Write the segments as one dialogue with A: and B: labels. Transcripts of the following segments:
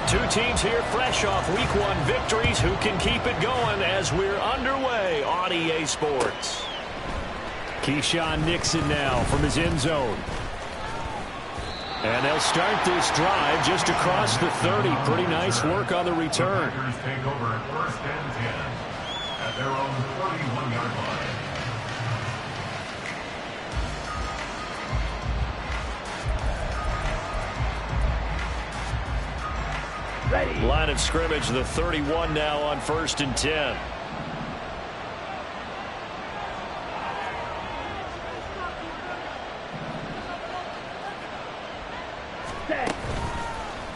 A: Two teams here fresh off Week 1 victories. Who can keep it going as we're underway on EA Sports? Keyshawn Nixon now from his end zone. And they'll start this drive just across the 30. Pretty nice work on the return.
B: Take over first and 10 at their own 41-yard line.
A: Ready. Line of scrimmage, the 31 now on first and 10.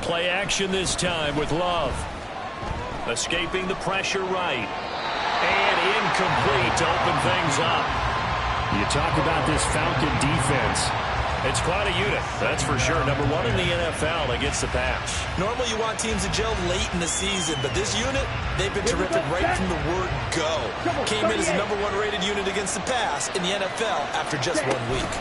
A: Play action this time with Love. Escaping the pressure right. And incomplete to open things up. You talk about this Falcon defense. It's quite a unit, that's for sure. Number 1 in the NFL against the pass.
C: Normally you want teams to gel late in the season, but this unit, they've been terrific right from the word go. Came in as the number 1 rated unit against the pass in the NFL after just 1 week.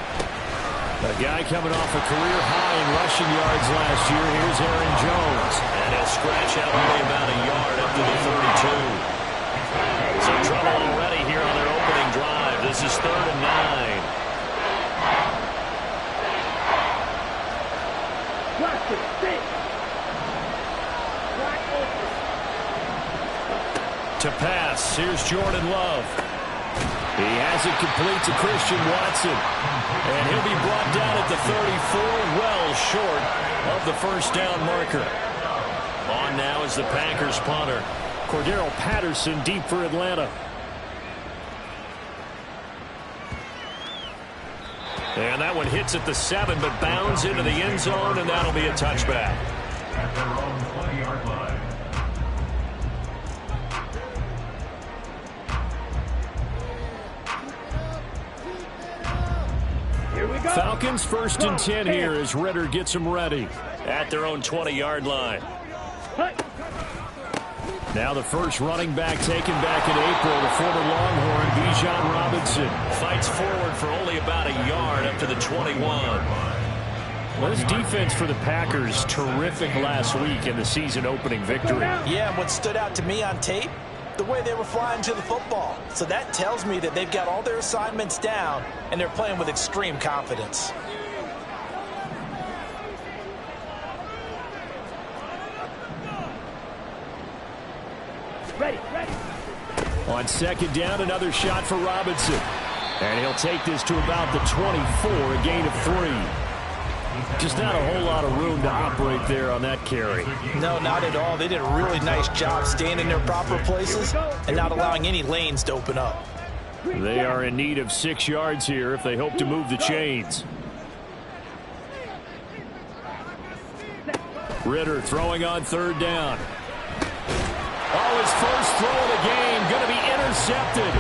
A: A guy coming off a career high in rushing yards last year. Here's Aaron Jones. And he'll scratch out only about a yard up to the 32. Some trouble already here on their opening drive. This is 3rd and 9. To pass, here's Jordan Love. He has it complete to Christian Watson. And he'll be brought down at the 34, well short of the first down marker. On now is the Packers punter. Cordero Patterson deep for Atlanta. And that one hits at the 7, but bounds into the end zone, and that'll be a touchback.
B: At their own 20-yard line.
A: Falcons 1st and 10 here as Ritter gets them ready at their own 20-yard line. Now the first running back taken back in April, the former Longhorn, Bijan Robinson. Fights forward for only about a yard up to the 21. Well, this defense for the Packers, terrific last week in the season-opening victory.
C: Yeah, and what stood out to me on tape, the way they were flying to the football. So that tells me that they've got all their assignments down, and they're playing with extreme confidence.
A: Ready. On 2nd down, another shot for Robinson. And he'll take this to about the 24, a gain of 3. Just not a whole lot of room to operate there on that carry.
C: No, not at all. They did a really nice job staying in their proper places and not allowing any lanes to open up.
A: They are in need of 6 yards here if they hope to move the chains. Ritter throwing on 3rd down. Oh, his first throw of the game going to be intercepted.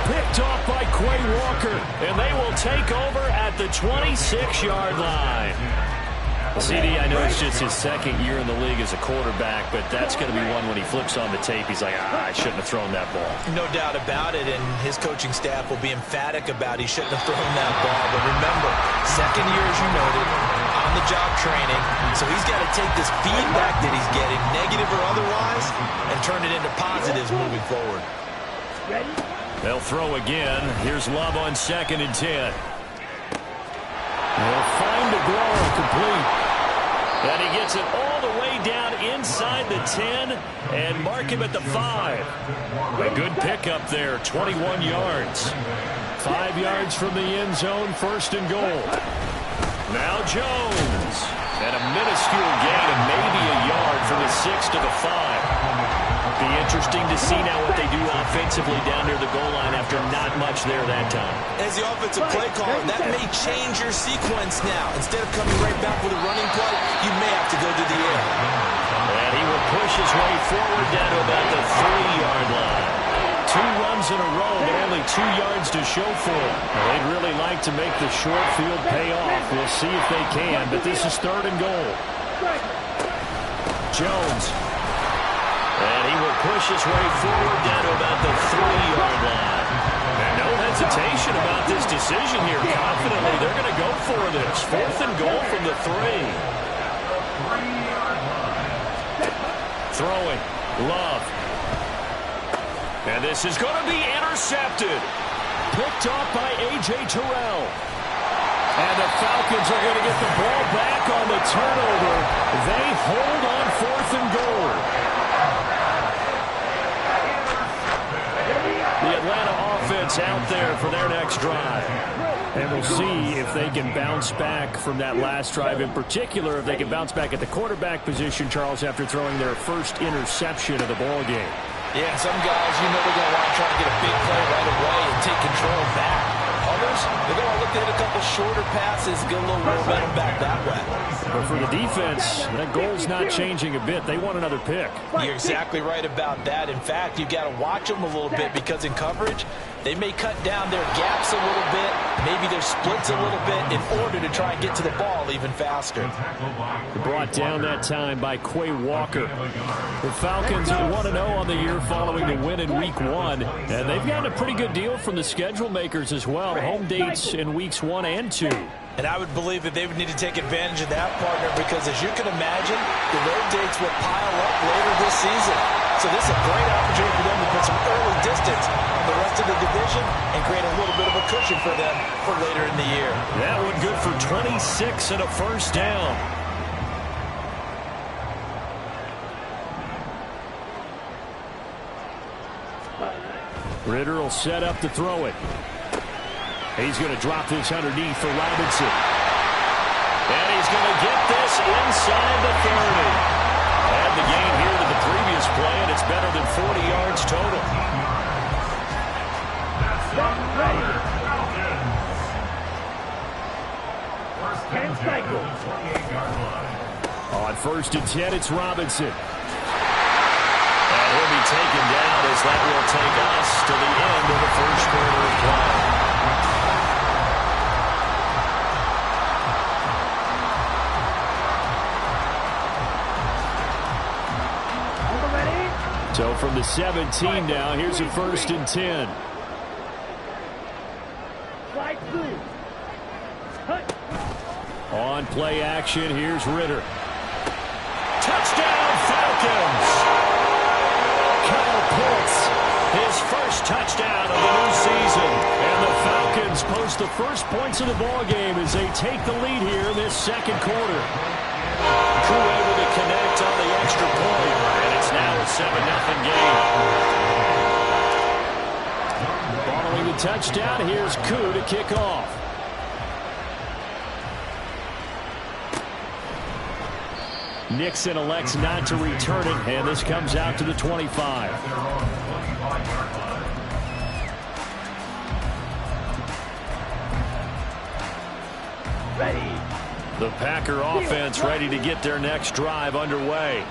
A: Picked off by Quay Walker, and they will take over at the 26-yard line. CD, I know it's just his 2nd year in the league as a quarterback, but that's going to be one when he flips on the tape, he's like, I shouldn't have thrown that ball.
C: No doubt about it, and his coaching staff will be emphatic about he shouldn't have thrown that ball. But remember, 2nd year, as you noted, on-the-job training, so he's got to take this feedback that he's getting, negative or otherwise, and turn it into positives moving forward.
A: Ready? They'll throw again. Here's Love on 2nd and 10. They'll find DeGuara complete. And he gets it all the way down inside the 10 and mark him at the 5. A good pickup there, 21 yards. 5 yards from the end zone, 1st and goal. Now Jones. And a minuscule gain of maybe a yard from the 6 to the 5. Be interesting to see now what they do offensively down near the goal line after not much there that time.
C: As the offensive play caller, that may change your sequence now. Instead of coming right back with a running play, you may have to go to the air.
A: And he will push his way forward down to about the 3-yard line. 2 runs in a row, but only 2 yards to show for it. They'd really like to make the short field pay off. We'll see if they can, but this is 3rd and goal. Jones. And he will push his way forward down to about the 3-yard line. And no hesitation about this decision here. Confidently, they're going to go for this. 4th and goal from the 3. throwing. Love. And this is going to be intercepted. Picked off by A.J. Terrell. And the Falcons are going to get the ball back on the turnover. They hold on 4th and goal. The Atlanta offense out there for their next drive. And we'll see if they can bounce back from that last drive. In particular, if they can bounce back at the quarterback position, Charles, after throwing their first interception of the ball game.
C: Yeah, some guys, they're going to want to try to get a big play right away and take control back. Others, they're going to look to hit a couple shorter passes, get a little momentum back that way.
A: But for the defense, that goal's not changing a bit. They want another pick.
C: You're exactly right about that. In fact, you've got to watch them a little bit because in coverage, they may cut down their gaps a little bit, maybe their splits a little bit in order to try and get to the ball even faster.
A: Brought down that time by Quay Walker. The Falcons 1-0 on the year following the win in Week 1. And they've gotten a pretty good deal from the schedule makers as well. Home dates in Weeks 1 and 2.
C: And I would believe that they would need to take advantage of that, partner, because as you can imagine, the road dates will pile up later this season. So this is a great opportunity for them to put some early distance on the rest of the division and create a little bit of a cushion for them for later in the year.
A: That one good for 26 and a first down. Ritter will set up to throw it. He's going to drop this underneath for Robinson. And he's going to get this inside the 30. And the gain here to the previous play, and it's better than 40 yards total. On 1st and 10, it's Robinson. And he'll be taken down as that will take us to the end of the first quarter of play. So from the 17 now, here's a 1st and 10. On play action, here's Ritter. Touchdown, Falcons! Kyle Pitts, his first touchdown of the new season. And the Falcons post the first points of the ball game as they take the lead here in this second quarter. Crew able to connect on the extra point, and it's now a 7-0 game. Following the touchdown, here's Koo to kick off. Nixon elects not to return it, and this comes out to the 25. The Packer offense ready to get their next drive underway.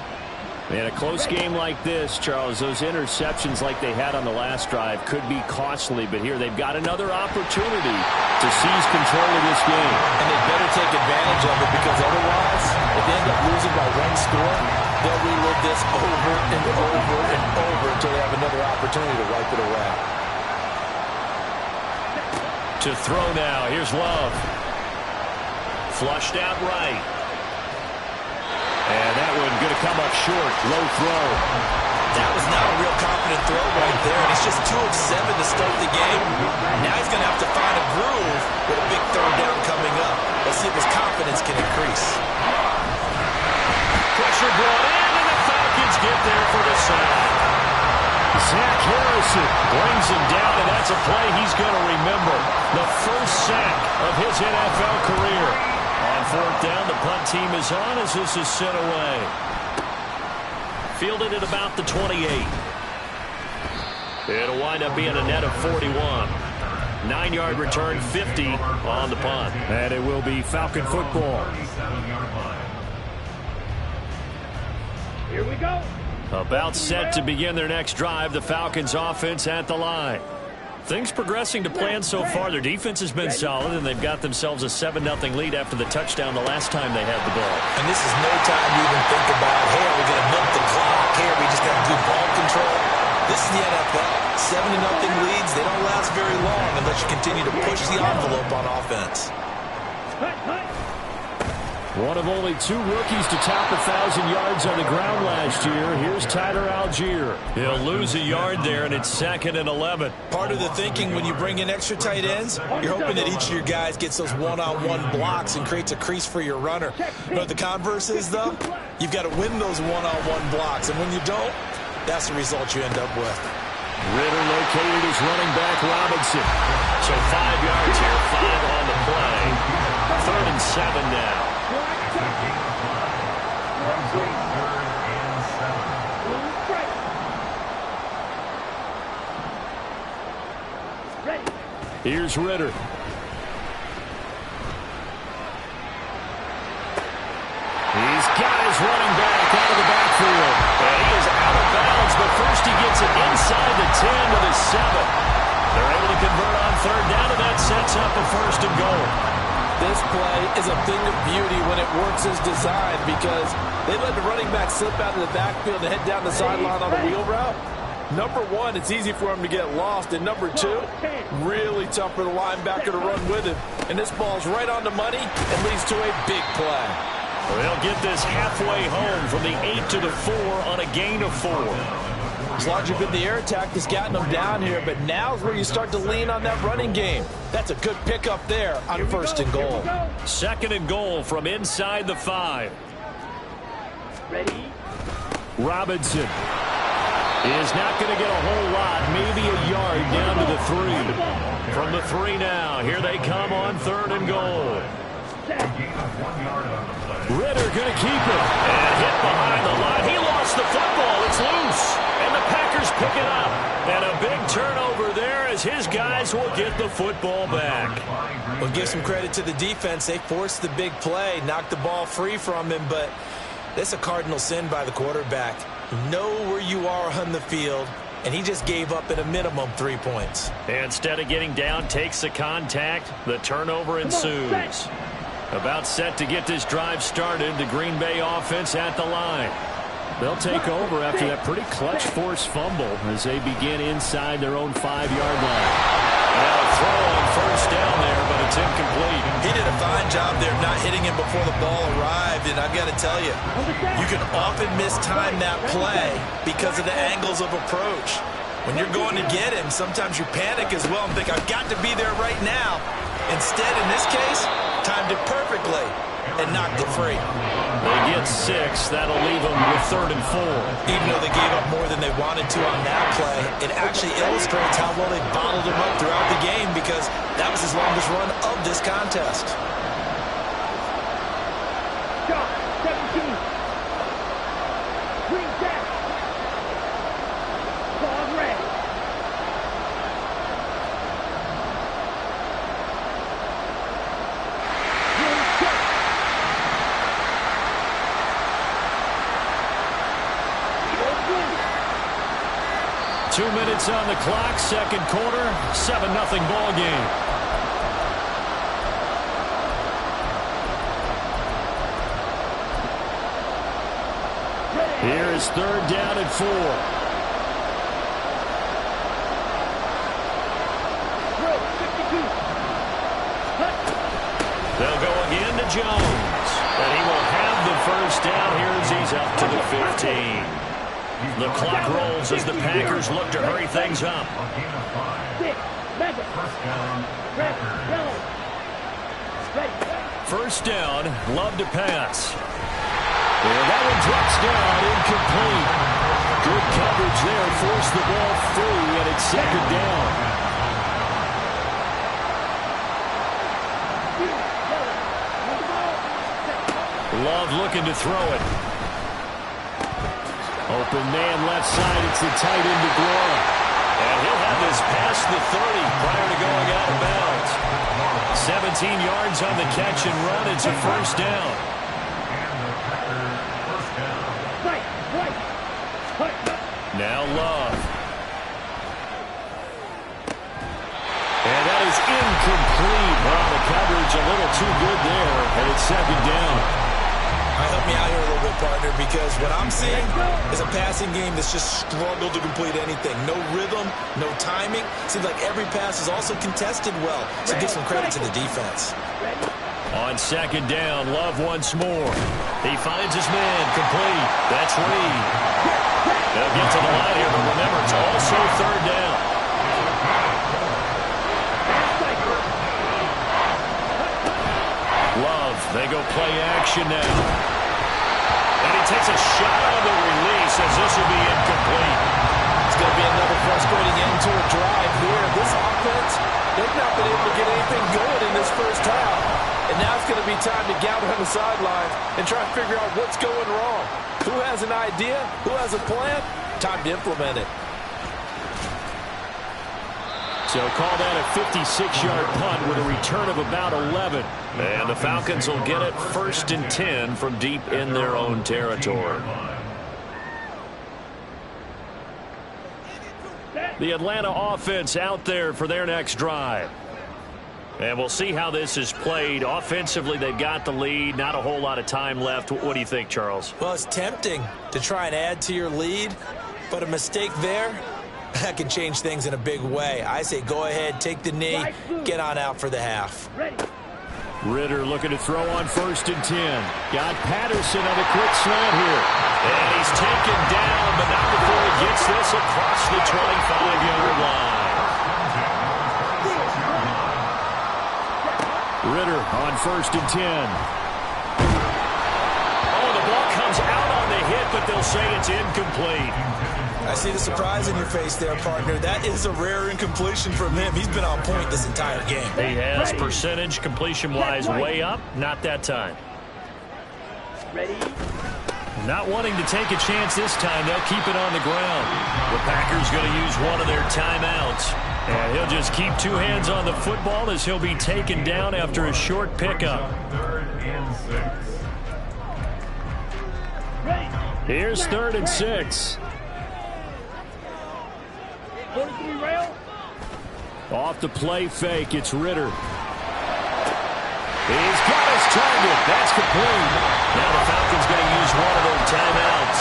A: In a close game like this, Charles, those interceptions like they had on the last drive could be costly, but here they've got another opportunity to seize control of this game.
C: And they better take advantage of it, because otherwise, if they end up losing by 1 score, they'll relive this over and over and over until they have another opportunity to wipe it away.
A: To throw now, here's Love. Flushed out right. And that one going to come up short. Low throw.
C: That was not a real confident throw right there, and he's just 2 of 7 to start the game. Now he's going to have to find a groove with a big 3rd down coming up. Let's see if his confidence can increase.
A: Pressure brought in, and the Falcons get there for the sack. Zach Harrison brings him down, and that's a play he's going to remember. The first sack of his NFL career. On 4th down, the punt team is on as this is sent away. Fielded at about the 28. It'll wind up being a net of 41. 9-yard return, 50 on the punt. And it will be Falcon football.
D: Here we go.
A: About set to begin their next drive, the Falcons offense at the line. Things progressing to plan so far. Their defense has been solid, and they've got themselves a 7-0 lead after the touchdown the last time they had the ball.
C: And this is no time to even think about, hey, are we going to milk the clock? Hey, are we just going to do ball control? This is the NFL. 7-0 leads, they don't last very long unless you continue to push the envelope on offense.
A: One of only 2 rookies to top 1,000 yards on the ground last year. Here's Tyler Algier. He'll lose a yard there, and it's 2nd and 11.
C: Part of the thinking when you bring in extra tight ends, you're hoping that each of your guys gets those one-on-one blocks and creates a crease for your runner. You know what the converse is, though? You've got to win those one-on-one blocks, and when you don't, that's the result you end up with.
A: Ritter located his running back, Robinson. So 5 yards here, 5 on the play. 3rd and 7 now. Here's Ritter. He's got his running back out of the backfield. And he is out of bounds, but first he gets it inside the 10 to the 7. They're able to convert on 3rd down, and that sets up a 1st and goal.
E: This play is a thing of beauty when it works as designed because they let the running back slip out of the backfield and head down the sideline on a wheel route. Number 1, it's easy for him to get lost. And number 2, really tough for the linebacker to run with him. And this ball's right on the money and leads to a big play.
A: Well, they'll get this halfway home from the 8 to the 4 on a gain of 4.
E: It's largely been the air attack that's gotten them down here, but now's where you start to lean on that running game. That's a good pickup there on 1st and goal.
A: 2nd and goal from inside the 5.
D: Ready?
A: Robinson is not going to get a whole lot, maybe a yard down to the 3. From the 3 now, here they come on 3rd and goal. Ritter going to keep it. And hit behind the line. He lost the football. It's loose. And the Packers pick it up. And a big turnover there as his guys will get the football back.
C: We'll give some credit to the defense. They forced the big play, knocked the ball free from him, but that's a cardinal sin by the quarterback. Know where you are on the field, and he just gave up at a minimum 3 points.
A: And instead of getting down, takes the contact. The turnover ensues. About set to get this drive started. The Green Bay offense at the line. They'll take over after that pretty clutch forced fumble as they begin inside their own 5-yard line. Now a throw on 1st down there, but it's incomplete.
C: He did a fine job there not hitting him before the ball arrived, and I've got to tell you, you can often mistime that play because of the angles of approach. When you're going to get him, sometimes you panic as well and think, I've got to be there right now. Instead, in this case, timed it perfectly and knocked it free.
A: They get 6. That'll leave them with 3rd and 4.
C: Even though they gave up more than they wanted to on that play, it actually illustrates how well they bottled him up throughout the game because that was his longest run of this contest.
D: Shot, 17. Green back. Ball red. Green check.
A: 2 minutes on the clock, 2nd quarter, 7-0 ball game. Here is 3rd down and 4. They'll go again to Jones. And he will have the 1st down here as he's up to the 15. The clock rolls as the Packers look to hurry things up. 1st down, Love to pass. And that one drops down, incomplete. Good coverage there, forced the ball free, and it's 2nd down. Love looking to throw it. Open man left side. It's the tight end to Guerra. And he'll have this past the 30 prior to going out of bounds. 17 yards on the catch and run. It's a 1st down. Now Love. And that is incomplete. Wow, the coverage a little too good there. And it's 2nd down.
C: Help me out here a little bit, partner, because what I'm seeing is a passing game that's just struggled to complete anything. No rhythm, no timing. Seems like every pass is also contested well, so give some credit to the defense.
A: On second down, Love once more. He finds his man, complete. That's Reed. They'll get to the line here, but remember, it's also third down. Love, they go play action now. And he takes a shot on the release as this will be incomplete.
E: It's going to be another frustrating end to a drive here. This offense, they've not been able to get anything going in this first half. And now it's going to be time to gather on the sidelines and try to figure out what's going wrong. Who has an idea? Who has a plan? Time to implement it.
A: So call that a 56-yard punt with a return of about 11. And the Falcons will get it 1st and 10 from deep in their own territory. The Atlanta offense out there for their next drive. And we'll see how this is played. Offensively, they've got the lead. Not a whole lot of time left. What do you think, Charles?
C: Well, it's tempting to try and add to your lead, but a mistake there, that can change things in a big way. I say go ahead, take the knee, get on out for the half.
A: Ritter looking to throw on 1st and 10. Got Patterson on a quick slant here. And he's taken down, but not before he gets this across the 25-yard line. Ritter on 1st and 10. Oh, the ball comes out on the hit, but they'll say it's incomplete.
C: I see the surprise in your face there, partner. That is a rare incompletion from him. He's been on point this entire game.
A: He has percentage completion-wise way up. Not that time.
D: Ready?
A: Not wanting to take a chance this time. They'll keep it on the ground. The Packers going to use one of their timeouts. And he'll just keep two hands on the football as he'll be taken down after a short pickup.
B: 3rd and 6.
A: Here's 3rd and 6.
D: 43 rail.
A: Off the play fake, it's Ritter. He's got his target. That's complete. Now the Falcons going to use one of their timeouts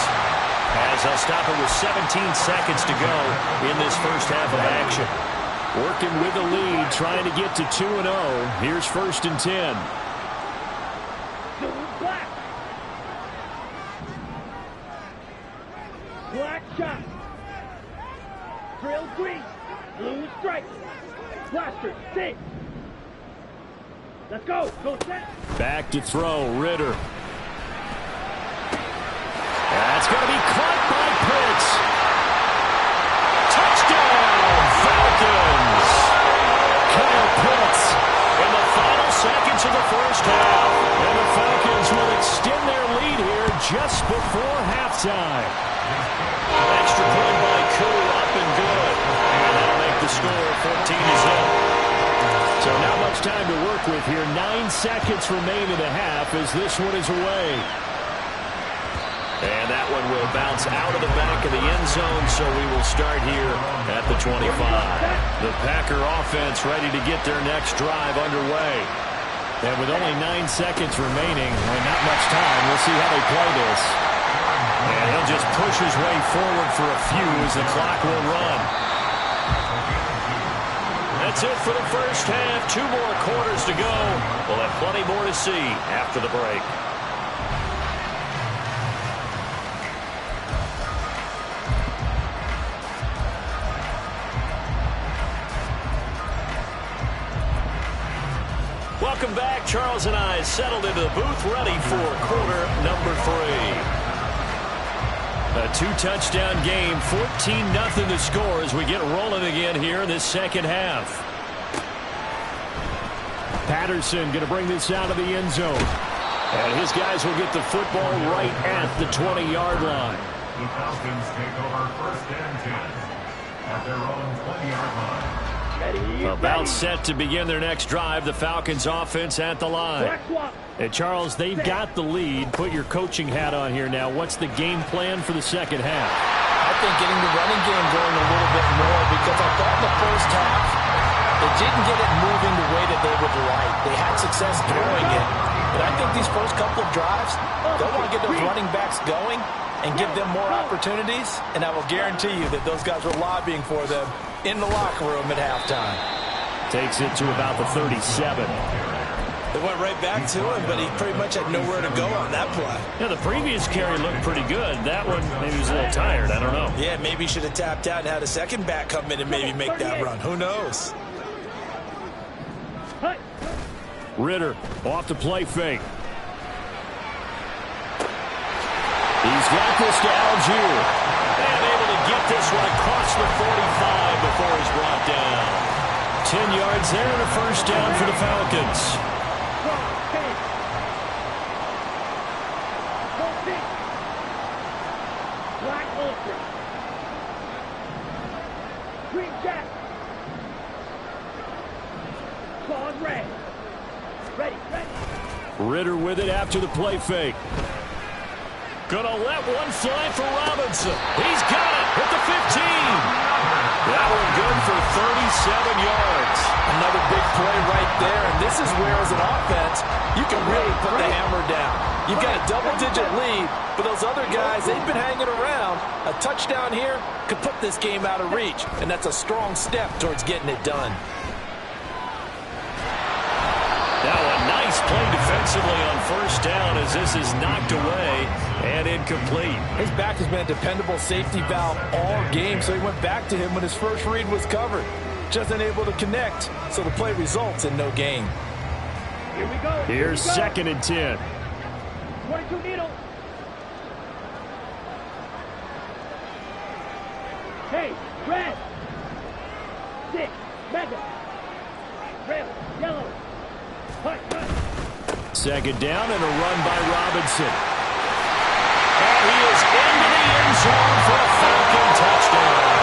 A: as they'll stop it with 17 seconds to go in this first half of action. Working with the lead, trying to get to 2-0. Here's 1st and 10.
D: Black. Black shot. Drill green. Blue stripe. Blaster 6. Let's go. Go set.
A: Back to throw, Ritter. That's going to be caught by Pitts. Touchdown, Falcons. Kyle Pitts in the final seconds of the first half. And the Falcons will extend their lead here just before halftime. Extra point by Koo, up and good. And that'll make the score 14-0. So not much time to work with here. 9 seconds remain in the half as this one is away. And that one will bounce out of the back of the end zone, so we will start here at the 25. The Packer offense ready to get their next drive underway. And with only 9 seconds remaining and not much time, we'll see how they play this. And he'll just push his way forward for a few as the clock will run. That's it for the first half. 2 more quarters to go. We'll have plenty more to see after the break. Welcome back. Charles and I settled into the booth ready for quarter number 3. A 2-touchdown game, 14-0 to score as we get rolling again here in this second half. Patterson going to bring this out of the end zone. And his guys will get the football right at the 20-yard line.
B: The Falcons take over 1st and 10 at their own 20-yard line.
A: About set to begin their next drive. The Falcons offense at the line. And Charles, they've got the lead. Put your coaching hat on here now. What's the game plan for the second half?
E: I think getting the running game going a little bit more, because I thought in the first half they didn't get it moving the way that they would like. They had success throwing it. But I think these first couple of drives, they'll want to get those running backs going and give them more opportunities. And I will guarantee you that those guys were lobbying for them in the locker room at halftime.
A: Takes it to about the 37.
C: It went right back to him, but he pretty much had nowhere to go on that play.
A: Yeah, the previous carry looked pretty good. That one, maybe he was a little tired. I don't know.
C: Yeah, maybe he should have tapped out and had a second back come in and maybe make that run. Who knows?
A: Ritter off the play fake. He's got this to Algier. And able to get this one across the 45 before he's brought down. 10 yards there and a first down for the Falcons.
D: Black Ultra. Green Jack. Claude Red. Ready.
A: Ritter with it after the play fake. Gonna let one fly for Robinson. He's got it at the 15. That one good for 37 yards.
E: Another big play right there, and this is where, as an offense, you can really put the hammer down. You've got a double-digit lead, but those other guys, they've been hanging around. A touchdown here could put this game out of reach, and that's a strong step towards getting it done.
A: Now a nice play defensively on first down as this is knocked away and incomplete.
E: His back has been a dependable safety valve all game, so he went back to him when his first read was covered. Just unable to connect, so the play results in no gain.
D: Here we go.
A: Here's second and 10.
D: 22 needle. Hey, red. 6, mega. Red, yellow. Push.
A: Second down and a run by Robinson. And he is into the end zone for a Falcon touchdown.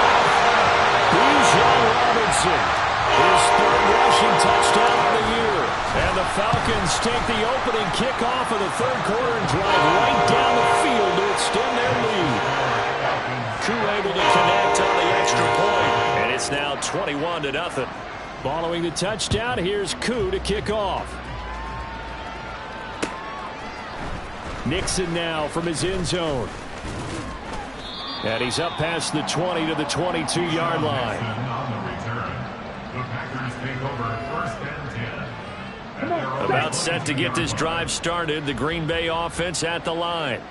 A: Robinson, his third rushing touchdown of the year. And the Falcons take the opening kickoff of the third quarter and drive right down the field to extend their lead. Koo able to connect on the extra point, and it's now 21-0. Following the touchdown, here's Koo to kick off. Nixon now from his end zone. And he's up past the 20 to the 22-yard line.
B: On the return, the Packers take over first and 10.
A: About set to get this drive started. The Green Bay offense at the line.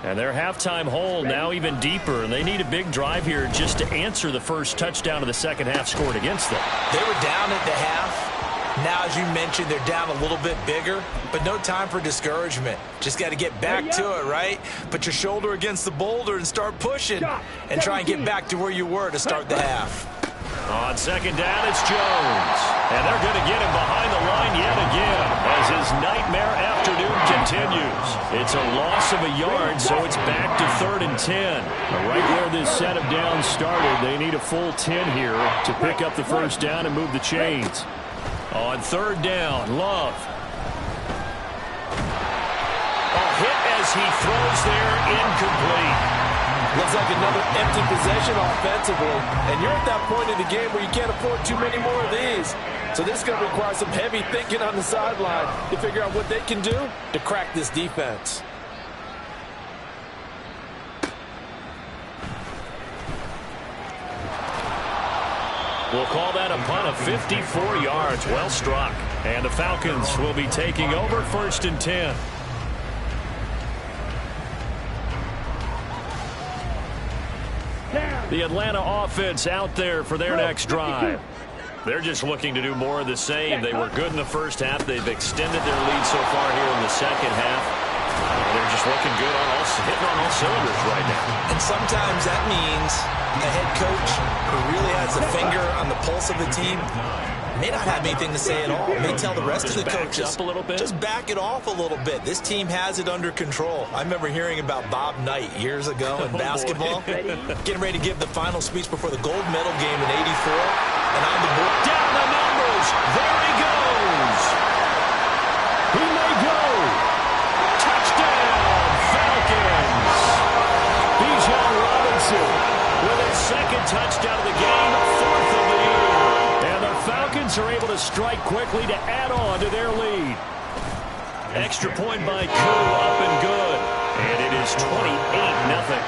A: And their halftime hole now even deeper. And they need a big drive here just to answer the first touchdown of the second half scored against them.
C: They were down at the half. Now, as you mentioned, they're down a little bit bigger, but no time for discouragement. Just got to get back to it, right? Put your shoulder against the boulder and start pushing and try and get back to where you were to start the half.
A: On second down, it's Jones. And they're going to get him behind the line yet again as his nightmare afternoon continues. It's a loss of a yard, so it's back to 3rd and 10. Right where this set of downs started, they need a full 10 here to pick up the first down and move the chains. On third down, Love. A hit as he throws there, incomplete.
E: Looks like another empty possession offensively, and you're at that point in the game where you can't afford too many more of these. So this is going to require some heavy thinking on the sideline to figure out what they can do to crack this defense.
A: We'll call that a punt of 54 yards. Well struck. And the Falcons will be taking over 1st and 10. The Atlanta offense out there for their next drive. They're just looking to do more of the same. They were good in the first half. They've extended their lead so far here in the second half. They're just looking good on hitting on all cylinders right now.
C: And sometimes that means a head coach who really has a finger on the pulse of the team may not have anything to say at all. May tell the rest of the coaches,
A: up a little bit.
C: Just back it off a little bit. This team has it under control. I remember hearing about Bob Knight years ago in basketball. Getting ready to give the final speech before the gold medal game in '84. And on the board.
A: Down the numbers. There he goes. He may go. Touchdown, Falcons. Bijan Robinson with his second touchdown of the game, 4th of the year. And the Falcons are able to strike quickly to add on to their lead. Extra point by Koo, up and good. And it is 28-0.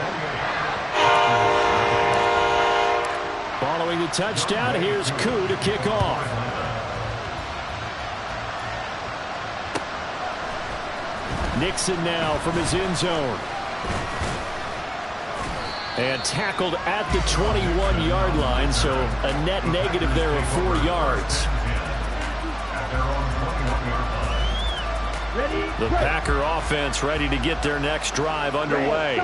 A: Following the touchdown, here's Koo to kick off. Nixon now from his end zone. And tackled at the 21-yard line, so a net negative there of 4 yards. The Packer offense ready to get their next drive underway.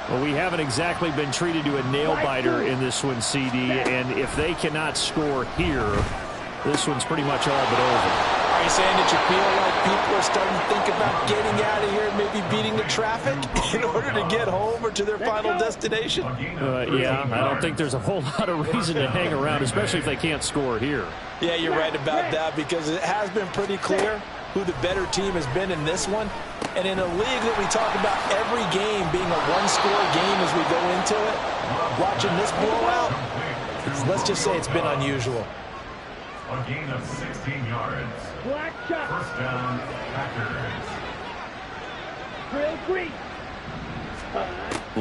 A: Well, we haven't exactly been treated to a nail-biter in this one, CD, and if they cannot score here, this one's pretty much all but over.
E: Are you saying that you feel like people are starting to think about getting out of here and maybe beating the traffic in order to get home or to their final destination?
A: Yeah, I don't think there's a whole lot of reason to hang around, especially if they can't score here.
E: Yeah, you're right about that, because it has been pretty clear who the better team has been in this one. And in a league that we talk about every game being a one-score game as we go into it, watching this blowout, let's just say it's been unusual.
B: A gain of 16 yards.
D: Black shot.
B: First down, Packers.
D: Drill 3.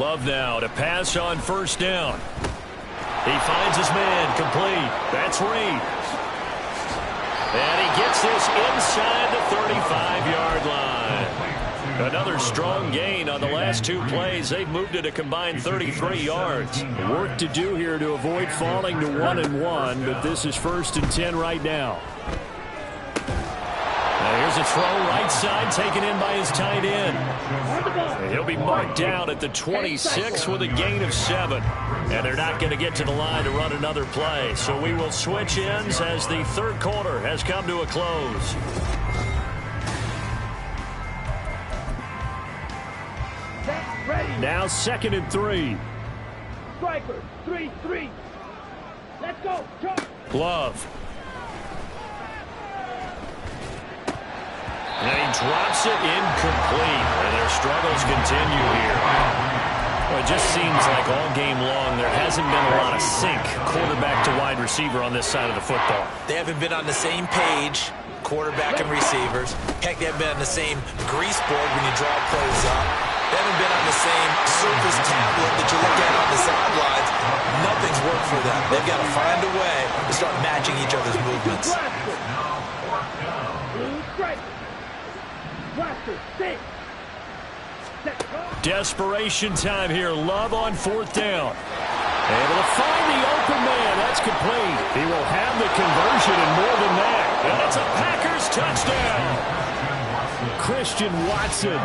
A: Love now to pass on first down. He finds his man complete. That's Reed. And he gets this inside the 35-yard line. Another strong gain on the last 2 plays. They've moved it a combined 33 yards. Work to do here to avoid falling to 1-1, but this is 1st and 10 right now. Now here's a throw right side taken in by his tight end. And he'll be marked down at the 26 with a gain of 7. And they're not going to get to the line to run another play. So we will switch ends as the 3rd quarter has come to a close. Now 2nd and 3.
D: Striker, 3-3. Let's go. Charge.
A: Glove. And he drops it incomplete. And their struggles continue here. Well, it just seems like all game long there hasn't been a lot of sync quarterback to wide receiver on this side of the football.
C: They haven't been on the same page, quarterback and receivers. Heck, they haven't been on the same grease board when you draw plays up. They haven't been on the same surface tablet that you look at on the sidelines. Nothing's worked for them. They've got to find a way to start matching each other's movements.
A: Desperation time here. Love on 4th down. Able to find the open man. That's complete. He will have the conversion and more than that. And that's a Packers touchdown. Christian Watson,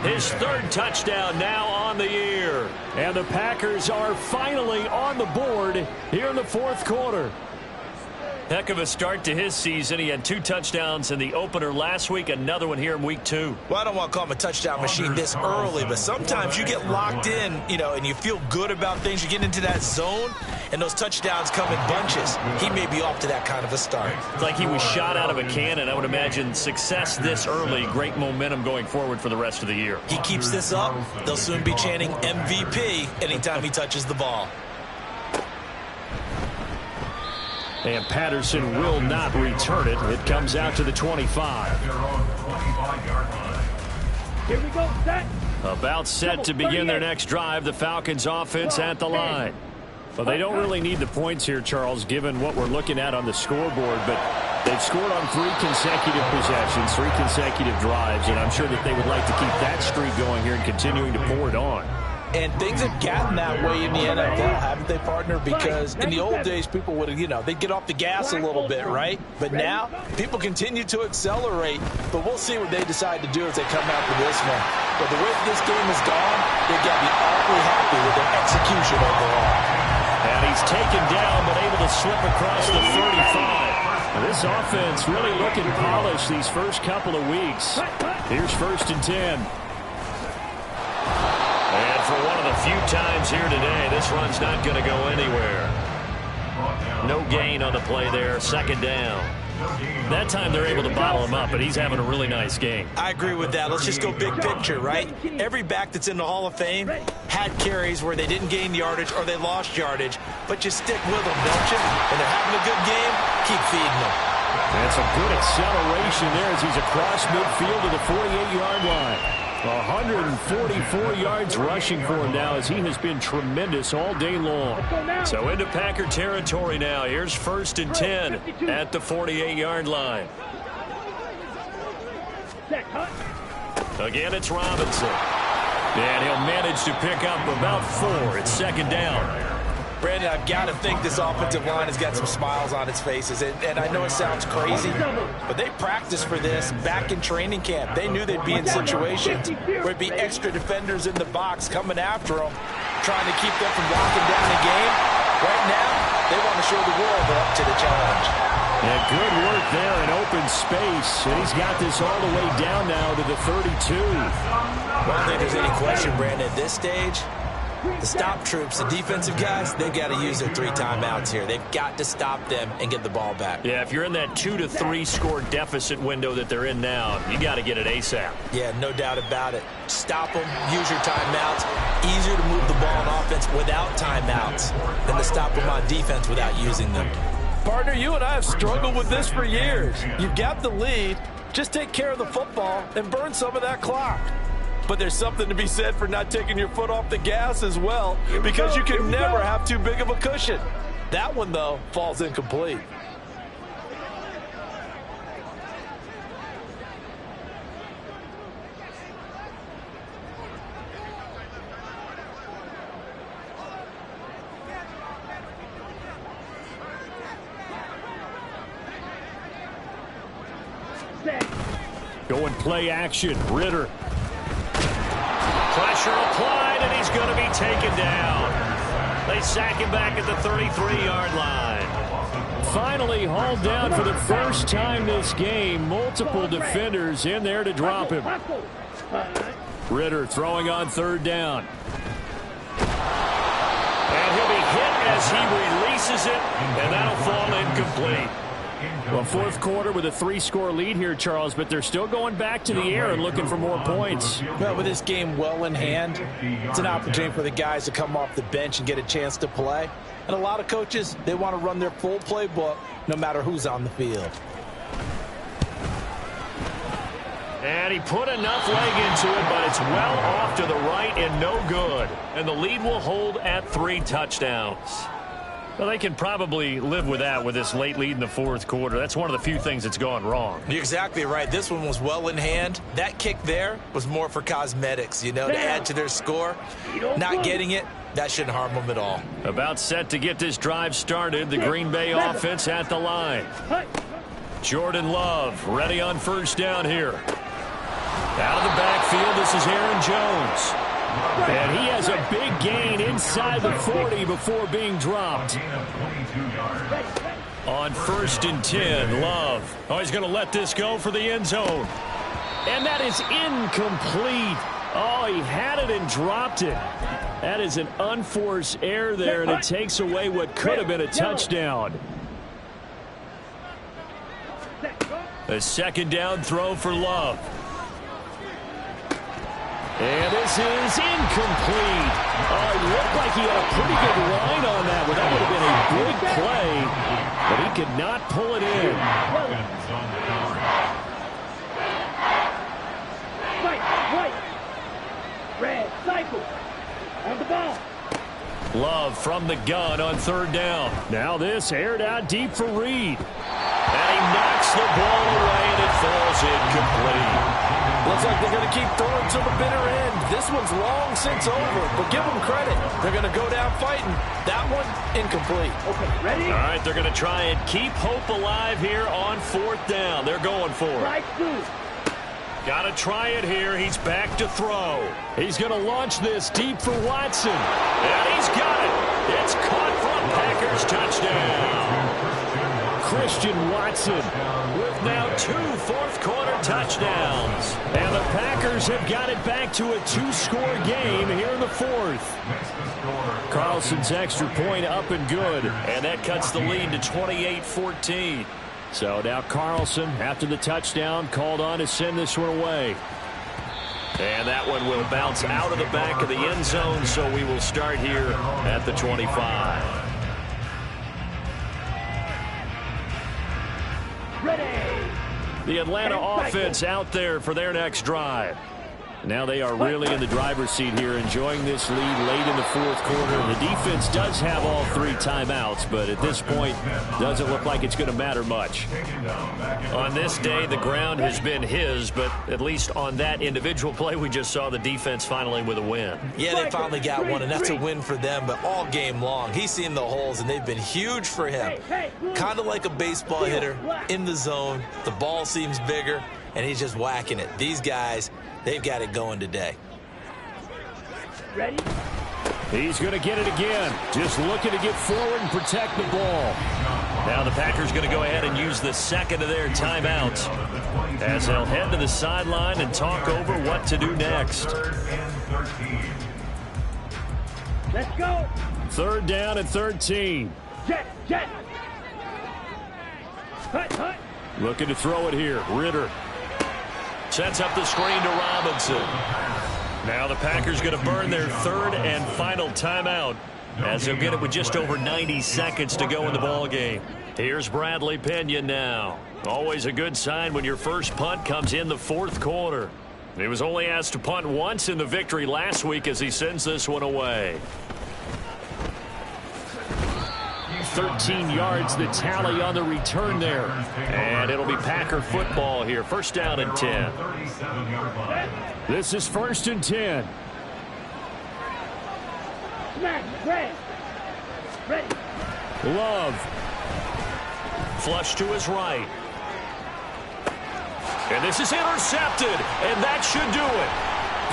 A: his 3rd touchdown now on the year. And the Packers are finally on the board here in the 4th quarter. Heck of a start to his season. He had 2 touchdowns in the opener last week, another one here in week 2.
C: Well, I don't want to call him a touchdown machine this early, but sometimes you get locked in, and you feel good about things. You get into that zone, and those touchdowns come in bunches. He may be off to that kind of a start.
A: It's like he was shot out of a cannon. I would imagine success this early, great momentum going forward for the rest of the year.
C: He keeps this up, they'll soon be chanting MVP anytime he touches the ball.
A: And Patterson will not return it. It comes out to the 25.
D: Here we go, set.
A: About set to begin their next drive. The Falcons offense at the line. Well, they don't really need the points here, Charles, given what we're looking at on the scoreboard. But they've scored on 3 consecutive possessions, 3 consecutive drives. And I'm sure that they would like to keep that streak going here and continuing to pour it on.
E: And things have gotten that way in the NFL, haven't they, partner? Because in the old days, people would have, they'd get off the gas a little bit, right? But now, people continue to accelerate. But we'll see what they decide to do as they come out for this one. But the way this game has gone, they've got to be awfully happy with their execution overall.
A: And he's taken down, but able to slip across the 35. This offense really looking polished these first couple of weeks. Here's 1st and 10. And for one of the few times here today, this run's not going to go anywhere. No gain on the play there, 2nd down. That time they're able to bottle him up, but he's having a really nice game.
C: I agree with that. Let's just go big picture, right? Every back that's in the Hall of Fame had carries where they didn't gain yardage or they lost yardage, but you stick with them, don't you? When they're having a good game, keep feeding them.
A: That's a good acceleration there as he's across midfield to the 48-yard line. 144 yards rushing for him now as he has been tremendous all day long. So into Packer territory now. Here's 1st and 10 at the 48-yard line. Again, it's Robinson. And he'll manage to pick up about 4. It's second down.
C: Brandon, I've got to think this offensive line has got some smiles on its faces. And I know it sounds crazy, but they practiced for this back in training camp. They knew they'd be in situations where it'd be extra defenders in the box coming after them, trying to keep them from locking down the game. Right now, they want to show the world they're up to the challenge.
A: Yeah, good work there in open space. And he's got this all the way down now to the 32.
C: I don't think there's any question, Brandon, at this stage, the stop troops, the defensive guys, they've got to use their 3 timeouts here. They've got to stop them and get the ball back.
A: Yeah, if you're in that 2 to 3 score deficit window that they're in now, you got to get it ASAP.
C: Yeah, no doubt about it. Stop them, use your timeouts. Easier to move the ball on offense without timeouts than to stop them on defense without using them.
E: Partner, you and I have struggled with this for years. You've got the lead. Just take care of the football and burn some of that clock. But there's something to be said for not taking your foot off the gas as well, because you can never have too big of a cushion. That one, though, falls incomplete.
A: Going play action. Ritter. Pressure applied, and he's going to be taken down. They sack him back at the 33-yard line. Finally hauled down for the first time this game. Multiple defenders in there to drop him. Ritter throwing on 3rd down. And he'll be hit as he releases it, and that'll fall incomplete. Well, 4th quarter with a 3-score lead here, Charles, but they're still going back to the air and looking for more points.
C: Well, with this game well in hand, it's an opportunity for the guys to come off the bench and get a chance to play. And a lot of coaches, they want to run their full playbook no matter who's on the field.
A: And he put enough leg into it, but it's well off to the right and no good. And the lead will hold at 3 touchdowns. Well, they can probably live with that with this late lead in the 4th quarter. That's one of the few things that's gone wrong.
C: You're exactly right. This one was well in hand. That kick there was more for cosmetics, you know, to add to their score. Not getting it, that shouldn't harm them at all.
A: About set to get this drive started. The Green Bay offense at the line. Jordan Love ready on 1st down here. Out of the backfield, this is Aaron Jones. And he has a big gain inside the 40 before being dropped. On 1st and 10, Love. Oh, he's going to let this go for the end zone. And that is incomplete. Oh, he had it and dropped it. That is an unforced error there, and it takes away what could have been a touchdown. A 2nd down throw for Love. And this is incomplete. Oh, it looked like he had a pretty good line on that one. That would have been a big play, but he could not pull it in.
D: White. Red, cycle. On the ball.
A: Love from the gun on 3rd down. Now this aired out deep for Reed. And he knocks the ball away, and it falls incomplete.
E: Looks like they're going to keep throwing to the bitter end. This one's long since over, but give them credit. They're going to go down fighting. That one, incomplete.
D: Okay, ready?
A: All right, they're going to try and keep hope alive here on 4th down. They're going for it. Got to try it here. He's back to throw. He's going to launch this deep for Watson. And he's got it. It's caught for a Packers touchdown. Christian Watson with now 2 4th-quarter touchdowns. And the Packers have got it back to a 2-score game here in the 4th. Carlson's extra point up and good. And that cuts the lead to 28-14. So now Carlson, after the touchdown, called on to send this one away. And that one will bounce out of the back of the end zone, so we will start here at the 25. The Atlanta offense out there for their next drive. Now they are really in the driver's seat here, enjoying this lead late in the fourth quarter. The defense does have all 3 timeouts, but at this point, doesn't look like it's going to matter much. On this day, the ground has been his, but at least on that individual play, we just saw the defense finally with a win.
C: Yeah, they finally got one, and that's a win for them, but all game long, he's seen the holes, and they've been huge for him. Kind of like a baseball hitter in the zone. The ball seems bigger, and he's just whacking it. These guys, they've got it going today.
D: Ready?
A: He's going to get it again. Just looking to get forward and protect the ball. Now the Packers going to go ahead and use the second of their timeouts as they'll head to the sideline and talk over what to do next.
D: Let's go.
A: 3rd down and 13.
D: Jet, jet. Hut, hut.
A: Looking to throw it here. Ritter sets up the screen to Robinson. Now the Packers going to burn their 3rd and final timeout as they'll get it with just over 90 seconds to go in the ball game. Here's Bradley Pena now. Always a good sign when your first punt comes in the 4th quarter. He was only asked to punt once in the victory last week as he sends this one away. 13 yards the tally on the return there. And it'll be Packer football here. 1st down and 10. This is 1st and 10.
D: Smack, ready. Ready.
A: Love. Flush to his right. And this is intercepted. And that should do it.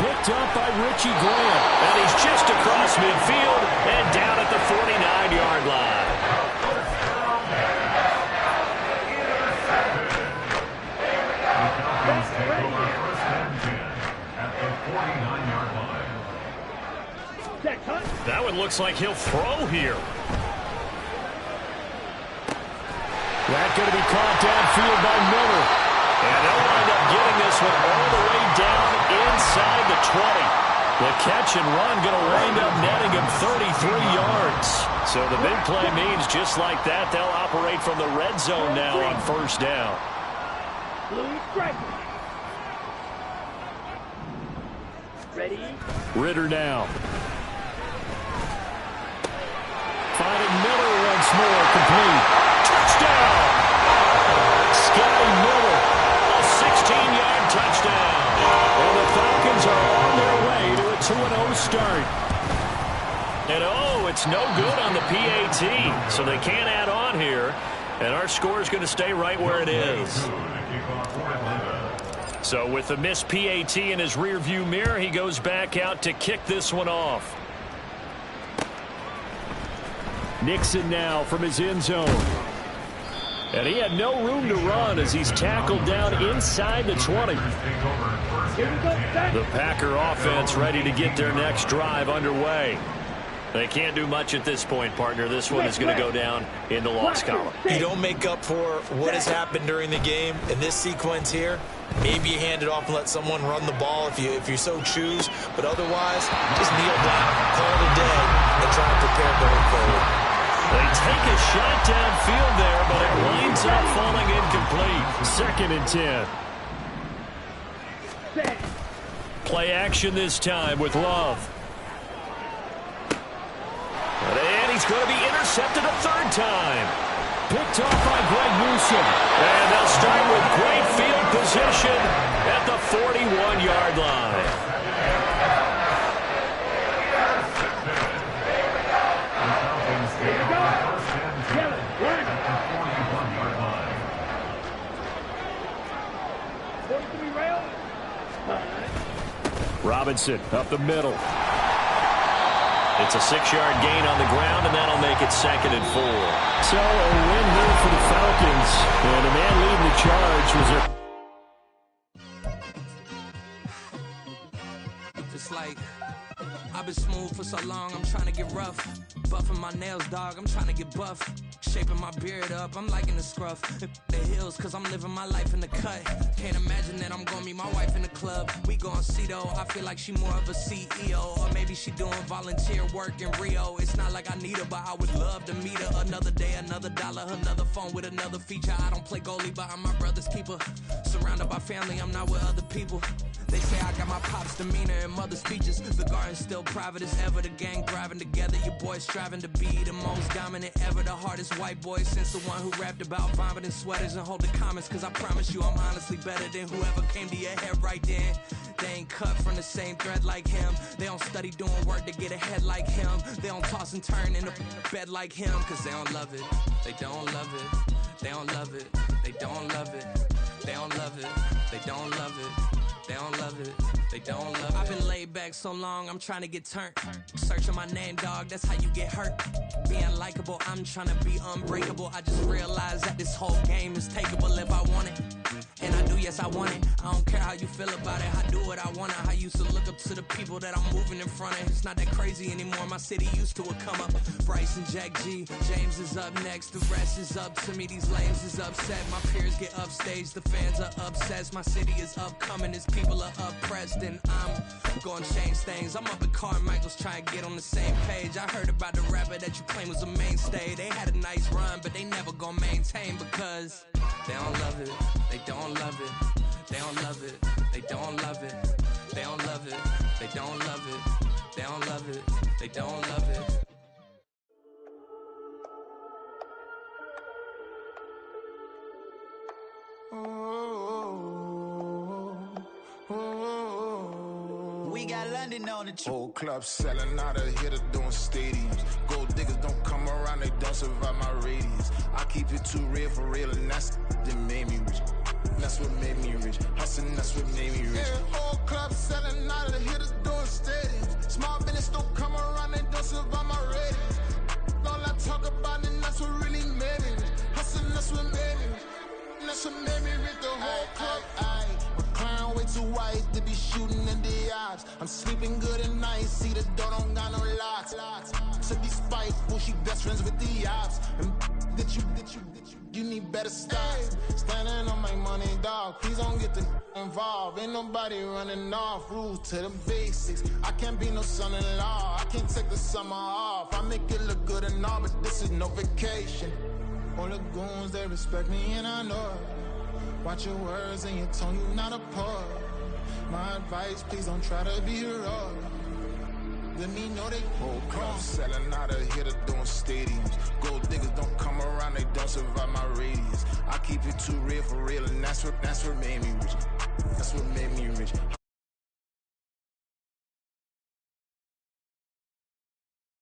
A: Picked up by Richie Grant. And he's just across midfield and down at the 49-yard line. That one looks like he'll throw here. That going to be caught downfield by Miller. And they'll wind up getting this one all the way down inside the 20. The catch and run going to wind up netting him 33 yards. So the big play means just like that, they'll operate from the red zone now on 1st down.
D: Blue strike. Ready.
A: Ritter now. Finding Miller once more, complete. Touchdown! Sky Miller, a 16-yard touchdown. And the Falcons are on their way to a 2-0 start. And oh, it's no good on the PAT, so they can't add on here. And our score is going to stay right where it is. So with the missed PAT in his rearview mirror, he goes back out to kick this one off. Nixon now from his end zone. And he had no room to run as he's tackled down inside the 20. The Packer offense ready to get their next drive underway. They can't do much at this point, partner. This one is going to go down in the loss column.
C: You don't make up for what has happened during the game in this sequence here. Maybe you hand it off and let someone run the ball if you so choose. But otherwise, just kneel down, call it a day, and try to prepare going forward.
A: They take a shot downfield there, but it winds up falling incomplete. 2nd and 10. Play action this time with Love. And he's going to be intercepted a 3rd time. Picked off by Greg Newsom. And they'll start with great field position at the 41-yard line. Robinson up the middle. It's a 6-yard gain on the ground, and that'll make it 2nd and 4. So a win here for the Falcons. And the man leading the charge was their...
F: Just like I've been smooth for so long, I'm trying to get rough. Buffing my nails, dog, I'm trying to get buff. Shaping my beard up, I'm liking the scruff. The hills, cause I'm living my life in the cut. Can't imagine that I'm gonna meet my wife in the club. We gon' see though, I feel like she more of a CEO. Or maybe she doing volunteer work in Rio. It's not like I need her, but I would love to meet her. Another day, another dollar, another phone with another feature. I don't play goalie, but I'm my brother's keeper. Surrounded by family, I'm not with other people. They say I got my pop's demeanor and mother's features. The garden's still private as ever. The gang thriving together. Your boys striving to be the most dominant ever. The hardest white boy since the one who rapped about vomiting sweaters and holding comments. Cause I promise you I'm honestly better than whoever came to your head right then. They ain't cut from the same thread like him. They don't study doing work to get ahead like him. They don't toss and turn in the bed like him. Cause they don't love it. They don't love it. They don't love it. They don't love it. They don't love it. They don't love it. They don't love it, they don't love it. I've been laid back so long, I'm trying to get turned. Searching my name, dog, that's how you get hurt. Being likable, I'm trying to be unbreakable. I just realized that this whole game is takeable if I want it. And I do, yes, I want it. I don't care how you feel about it, I do what I want it. I used to look up to the people that I'm moving in front of. It's not that crazy anymore, my city used to a come up. Bryce and Jack G, James is up next. The rest is up to me, these lames is upset. My peers get upstage, the fans are obsessed. My city is upcoming, its people are oppressed. And I'm gonna change things. I'm up at Carmichael's trying to get on the same page. I heard about the rapper that you claim was a mainstay. They had a nice run, but they never gonna maintain because they don't love it. They don't love it. They don't love it. They don't love it. They don't love it. They don't love it. They don't love it. They don't love it.
G: We got London on the
H: Whole club selling out of hitter doing stadiums. Gold diggers don't come around, they don't survive my radius. I keep it too real for real, and that's that made me rich. That's what made me rich. Hustling, that's what made me rich. Yeah, whole club selling out of the hitters doing stadiums. Small business don't come around, they don't survive my radius. All I talk about it, that's what really made me rich. Hustling, that's what made me rich. That's what made me rich. The whole club. McLaren way too white to be shooting in the ops. I'm sleeping good at night, see the door don't got no locks. To be spiteful, she best friends with the ops. And you need better stops. Standing on my money, dog, please don't get involved. Ain't nobody running off, rules to the basics. I can't be no son-in-law, I can't take the summer off. I make it look good and all, but this is no vacation. All the goons, they respect me and I know it. Watch your words and your tone, you not a poet. My advice, please don't try to be heroic. Let me know they whole club selling out of hitter doing stadiums. Gold diggers don't come around, they don't survive my radius. I keep it too real for real, and that's what made me rich. That's what made me rich.